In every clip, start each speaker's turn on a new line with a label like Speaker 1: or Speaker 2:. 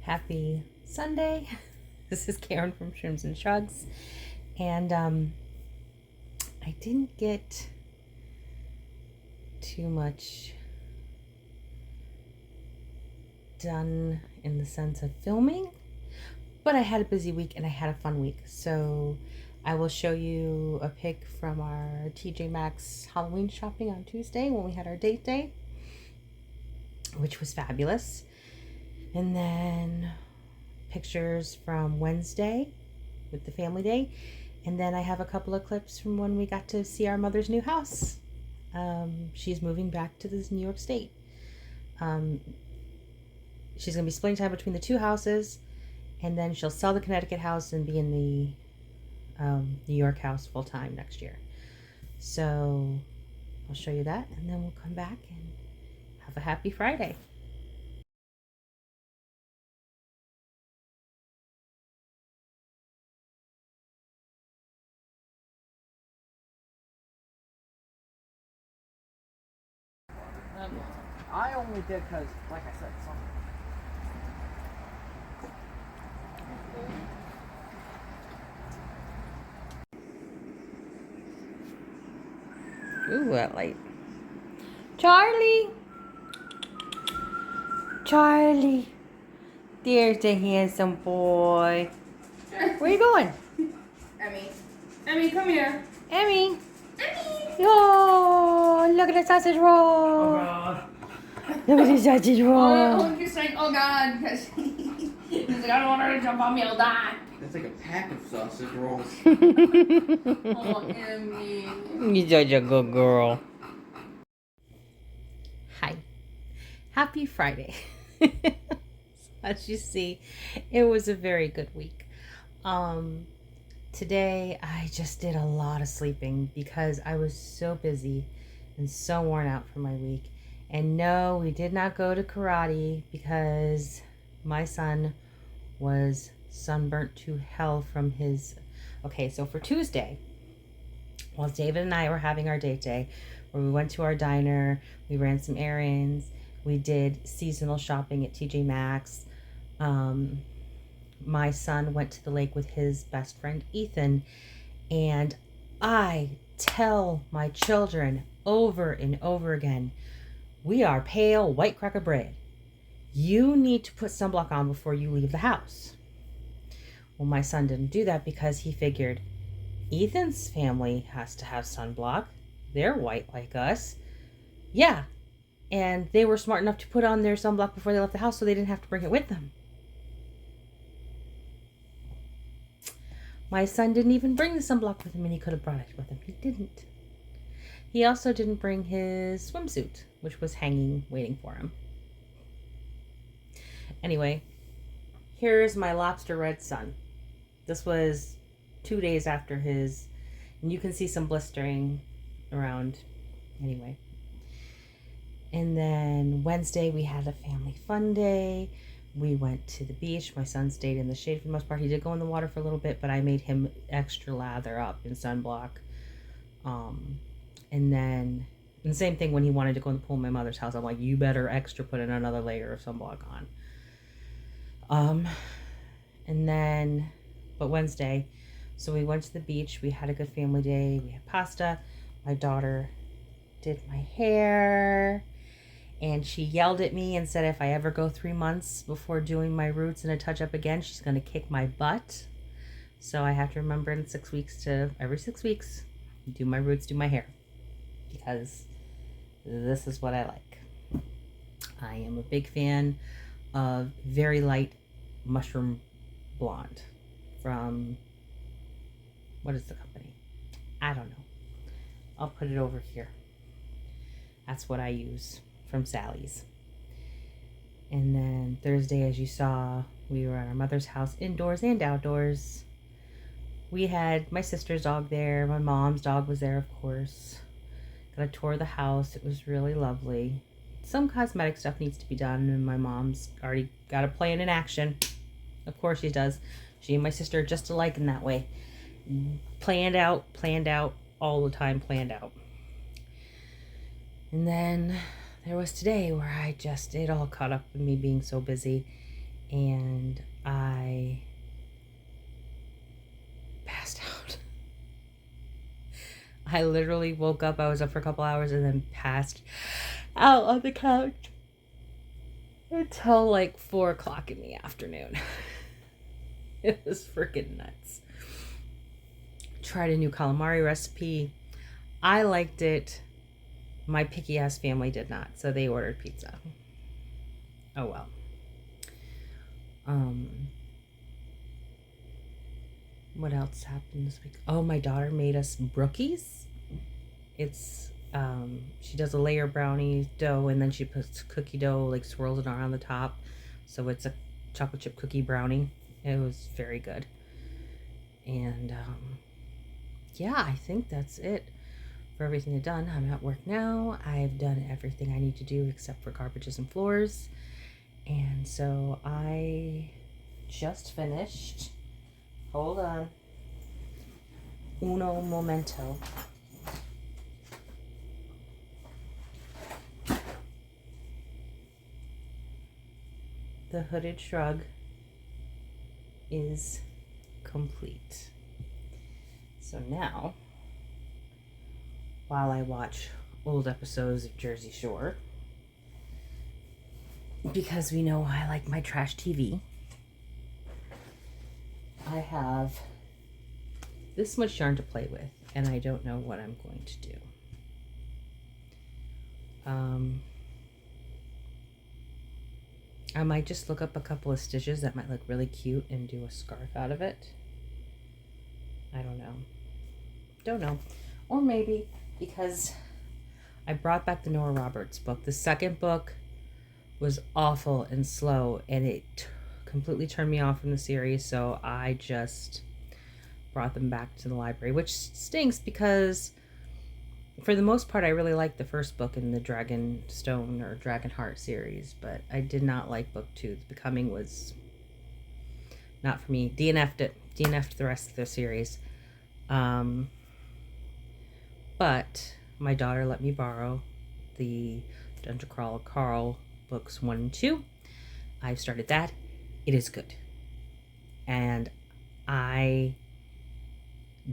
Speaker 1: Happy Sunday. This is Karen from Shrooms and Shrugs. And I didn't get too much done in the sense of filming, but I had a busy week and I had a fun week. So I will show you a pic from our TJ Maxx Halloween shopping on Tuesday when we had our date day, which was fabulous. And then pictures from Wednesday with the family day. And then I have a couple of clips from when we got to see our mother's new house. She's moving back to this New York State. She's going to be splitting time between the two houses, and then she'll sell the Connecticut house and be in the New York house full time next year. So I'll show you that, and then we'll come back and have a happy Friday.
Speaker 2: I only did because, like I said, some.
Speaker 1: Ooh, that light. Charlie! Charlie! There's the handsome boy. Where you going?
Speaker 3: Emmy, come here.
Speaker 1: Emmy! Oh, look at the sausage roll!
Speaker 2: Oh God!
Speaker 1: Look at the sausage roll!
Speaker 3: Oh, he's saying, oh God, because he's like, I don't want her to jump on me, I'll die.
Speaker 2: That's like a pack of sausage rolls.
Speaker 3: Oh, Emmy.
Speaker 1: You're such a good girl. Hi. Happy Friday. As you see, it was a very good week. Today I just did a lot of sleeping because I was so busy and so worn out from my week. And no, we did not go to karate because my son was sunburnt to hell from his... Okay, so for Tuesday, while David and I were having our date day, where we went to our diner, we ran some errands, we did seasonal shopping at TJ Maxx. My son went to the lake with his best friend Ethan, and I tell my children over and over again, we are pale white cracker bread. You need to put sunblock on before you leave the house. Well, my son didn't do that because he figured Ethan's family has to have sunblock. They're white like us. Yeah. And they were smart enough to put on their sunblock before they left the house so they didn't have to bring it with them. My son didn't even bring the sunblock with him, and he could have brought it with him. He didn't. He also didn't bring his swimsuit, which was hanging, waiting for him. Anyway, here's my lobster red son. This was 2 days after his, and you can see some blistering around. Anyway. And then Wednesday we had a family fun day. We went to the beach. My son stayed in the shade for the most part. He did go in the water for a little bit, but I made him extra lather up in sunblock. And then, and the same thing when he wanted to go in the pool in my mother's house. I'm like, you better extra put in another layer of sunblock on. And then, but Wednesday, so we went to the beach. We had a good family day. We had pasta. My daughter did my hair. And she yelled at me and said if I ever go 3 months before doing my roots and a touch-up again, she's going to kick my butt. So I have to remember in 6 weeks to, every 6 weeks, do my roots, do my hair. Because this is what I like. I am a big fan of very light mushroom blonde from, what is the company? I don't know. I'll put it over here. That's what I use. From Sally's. And then Thursday, as you saw, we were at our mother's house, indoors and outdoors. We had my sister's dog there. My mom's dog was there, of course. Got a tour of the house. It was really lovely. Some cosmetic stuff needs to be done, and my mom's already got a plan in action. Of course she does. She and my sister are just alike in that way. Planned out, all the time planned out. And then there was today where it all caught up with me being so busy. and I passed out. I literally woke up. I was up for a couple hours and then passed out on the couch until like 4 o'clock in the afternoon. It was freaking nuts. Tried a new calamari recipe. I liked it. My picky ass family did not, so they ordered pizza. Oh well. What else happened this week? Oh, my daughter made us brookies. It's she does a layer brownie dough and then she puts cookie dough, like swirls it around the top, so it's a chocolate chip cookie brownie. It was very good. And yeah, I think that's it for everything I've done. I'm at work now. I've done everything I need to do except for garbages and floors. And so I just finished. Hold on. Uno momento. The hooded shrug is complete. So now, while I watch old episodes of Jersey Shore, because we know I like my trash TV, I have this much yarn to play with, and I don't know what I'm going to do. I might just look up a couple of stitches that might look really cute and do a scarf out of it. I don't know. Don't know. Or maybe because I brought back the Nora Roberts book. The second book was awful and slow, and it completely turned me off from the series, so I just brought them back to the library, which stinks because for the most part I really liked the first book in the Dragonstone or Dragonheart series, but I did not like book 2. The Becoming was not for me. DNF'd it. DNF'd the rest of the series. But my daughter let me borrow the Dungeon Crawler Carl books 1 and 2. I've started that. It is good. And I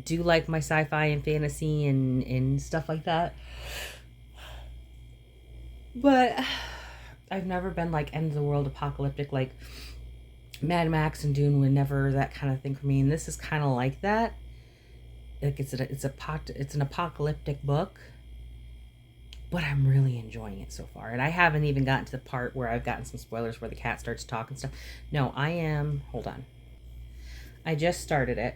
Speaker 1: do like my sci-fi and fantasy and stuff like that. But I've never been like end of the world apocalyptic, like Mad Max and Dune were never that kind of thing for me. And this is kind of like that. Like it's an apocalyptic book, but I'm really enjoying it so far. And I haven't even gotten to the part where I've gotten some spoilers where the cat starts talking stuff. No, I am. Hold on. I just started it.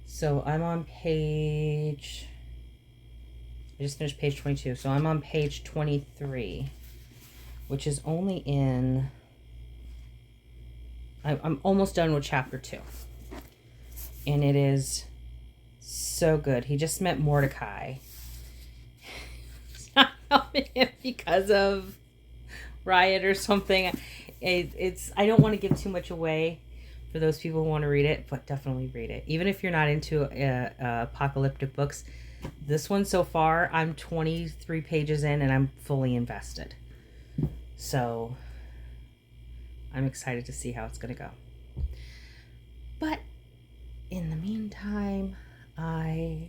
Speaker 1: So I'm on page. I just finished page 22. So I'm on page 23, which is only in. I'm almost done with chapter 2. And it is so good. He just met Mordecai. It's not helping him because of Riot or something. It's I don't want to give too much away for those people who want to read it, but definitely read it. Even if you're not into apocalyptic books, this one so far, I'm 23 pages in and I'm fully invested. So I'm excited to see how it's going to go. But in the meantime, I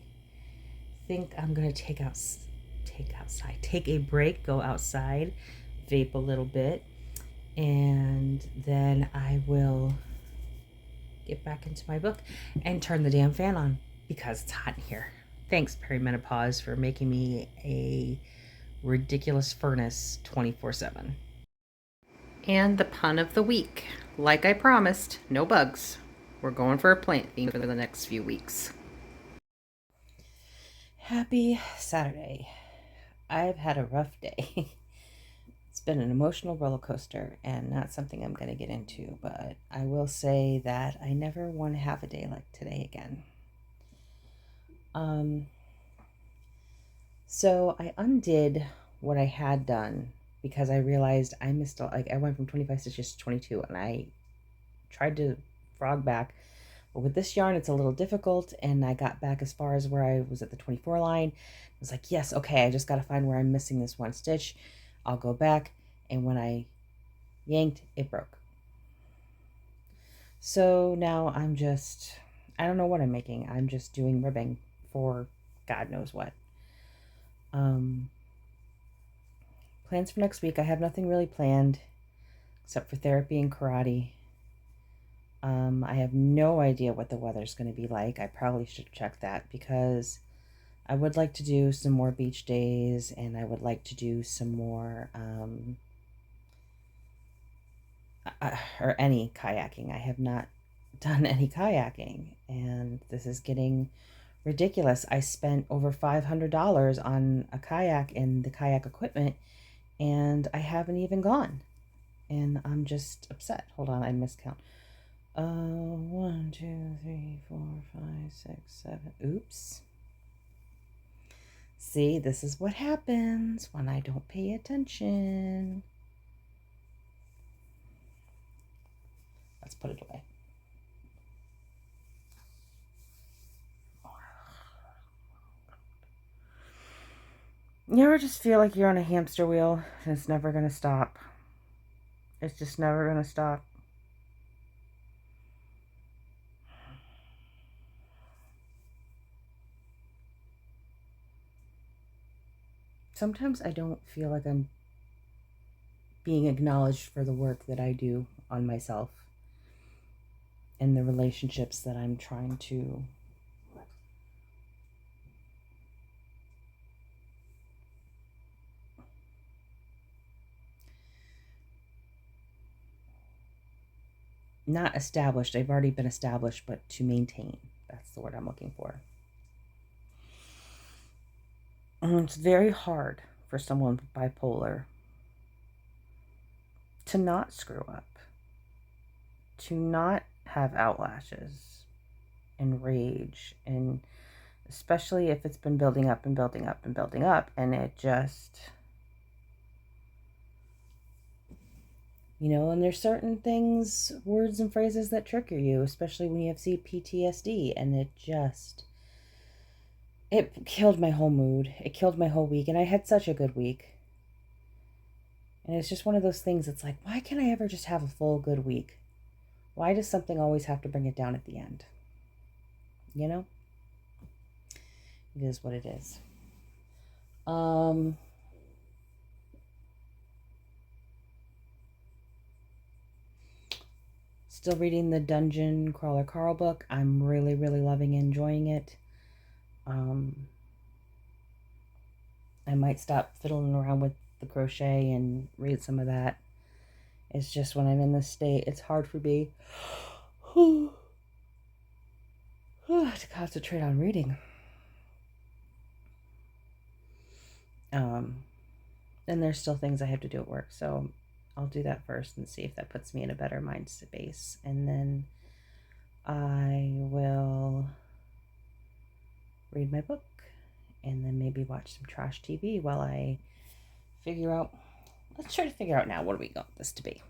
Speaker 1: think I'm going to take a break, go outside, vape a little bit, and then I will get back into my book and turn the damn fan on because it's hot in here. Thanks, perimenopause, for making me a ridiculous furnace 24/7. And the pun of the week. Like I promised, no bugs. We're going for a plant theme for the next few weeks. Happy Saturday. I've had a rough day. It's been an emotional roller coaster and not something I'm going to get into, but I will say that I never want to have a day like today again. So I undid what I had done because I realized I missed, I went from 25 stitches to 22 and I tried to frog back. But with this yarn, it's a little difficult, and I got back as far as where I was at the 24 line. I was like, yes, okay, I just got to find where I'm missing this one stitch. I'll go back, and when I yanked, it broke. So now I don't know what I'm making. I'm just doing ribbing for God knows what. Plans for next week. I have nothing really planned except for therapy and karate. I have no idea what the weather's going to be like. I probably should check that because I would like to do some more beach days and I would like to do some more, or any kayaking. I have not done any kayaking and this is getting ridiculous. I spent over $500 on a kayak and the kayak equipment and I haven't even gone. And I'm just upset. Hold on, I miscount. 1, 2, 3, 4, 5, 6, 7. Oops. See, this is what happens when I don't pay attention. Let's put it away. You ever just feel like you're on a hamster wheel and it's never going to stop? It's just never going to stop. Sometimes I don't feel like I'm being acknowledged for the work that I do on myself and the relationships that I'm trying to not established. They've already been established, but to maintain. That's the word I'm looking for. It's very hard for someone bipolar to not screw up, to not have outlashes and rage, and especially if it's been building up and building up and building up, and it just, and there's certain things, words and phrases that trigger you, especially when you have PTSD, and it killed my whole mood. It killed my whole week, and I had such a good week. And it's just one of those things, it's like, why can't I ever just have a full good week? Why does something always have to bring it down at the end? It is what it is. Still reading the Dungeon Crawler Carl book. I'm really, really loving and enjoying it. I might stop fiddling around with the crochet and read some of that. It's just when I'm in this state, it's hard for me to concentrate on reading. And there's still things I have to do at work, so I'll do that first and see if that puts me in a better mind space. And then I will read my book and then maybe watch some trash TV while I figure out. Let's try to figure out now, what do we want this to be?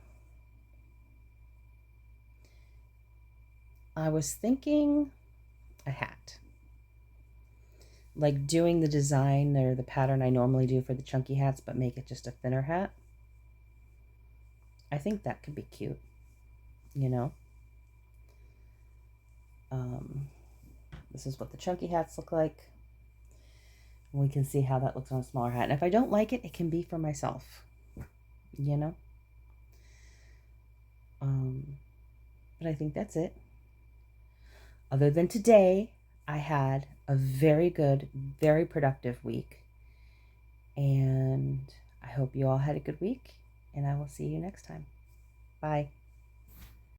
Speaker 1: I was thinking a hat. Like doing the design or the pattern I normally do for the chunky hats, but make it just a thinner hat. I think that could be cute, This is what the chunky hats look like. We can see how that looks on a smaller hat. And if I don't like it, it can be for myself, But I think that's it. Other than today, I had a very good, very productive week. And I hope you all had a good week. And I will see you next time. Bye.